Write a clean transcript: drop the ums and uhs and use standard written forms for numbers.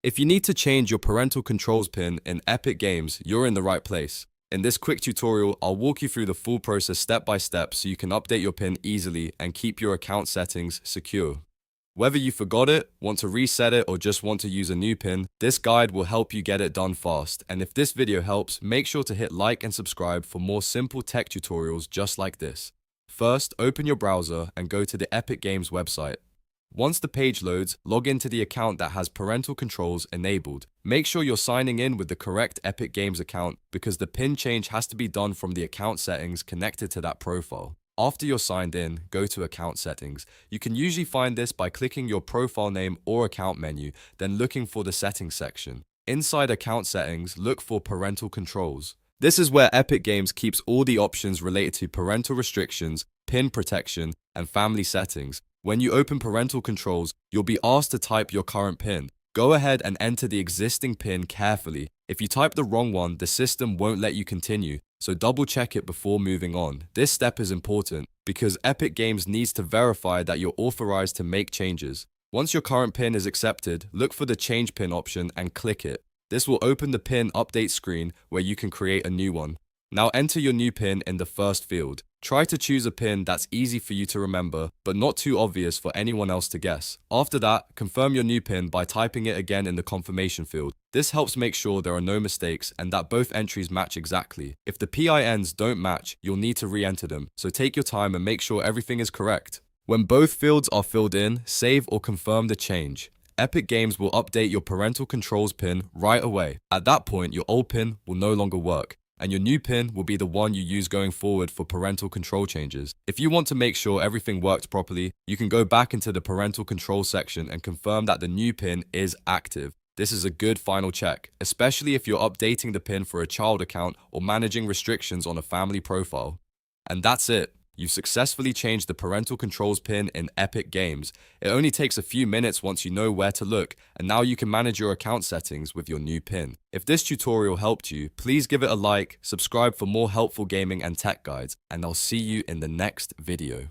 If you need to change your parental controls pin in Epic Games, you're in the right place. In this quick tutorial, I'll walk you through the full process step by step so you can update your pin easily and keep your account settings secure. Whether you forgot it, want to reset it, or just want to use a new pin, this guide will help you get it done fast. And if this video helps, make sure to hit like and subscribe for more simple tech tutorials just like this. First, open your browser and go to the Epic Games website. Once the page loads, log into the account that has parental controls enabled. Make sure you're signing in with the correct Epic Games account because the pin change has to be done from the account settings connected to that profile. After you're signed in, go to Account Settings. You can usually find this by clicking your profile name or account menu, then looking for the Settings section. Inside Account Settings, look for Parental Controls. This is where Epic Games keeps all the options related to parental restrictions, pin protection, and family settings. When you open Parental Controls, you'll be asked to type your current pin. Go ahead and enter the existing pin carefully. If you type the wrong one, the system won't let you continue, so double check it before moving on. This step is important because Epic Games needs to verify that you're authorized to make changes. Once your current pin is accepted, look for the Change Pin option and click it. This will open the pin update screen where you can create a new one. Now enter your new pin in the first field. Try to choose a pin that's easy for you to remember, but not too obvious for anyone else to guess. After that, confirm your new pin by typing it again in the confirmation field. This helps make sure there are no mistakes and that both entries match exactly. If the PINs don't match, you'll need to re-enter them, so take your time and make sure everything is correct. When both fields are filled in, save or confirm the change. Epic Games will update your parental controls pin right away. At that point, your old pin will no longer work, and your new pin will be the one you use going forward for parental control changes. If you want to make sure everything worked properly, you can go back into the parental control section and confirm that the new pin is active. This is a good final check, especially if you're updating the pin for a child account or managing restrictions on a family profile. And that's it. You've successfully changed the parental controls pin in Epic Games. It only takes a few minutes once you know where to look, and now you can manage your account settings with your new pin. If this tutorial helped you, please give it a like, subscribe for more helpful gaming and tech guides, and I'll see you in the next video.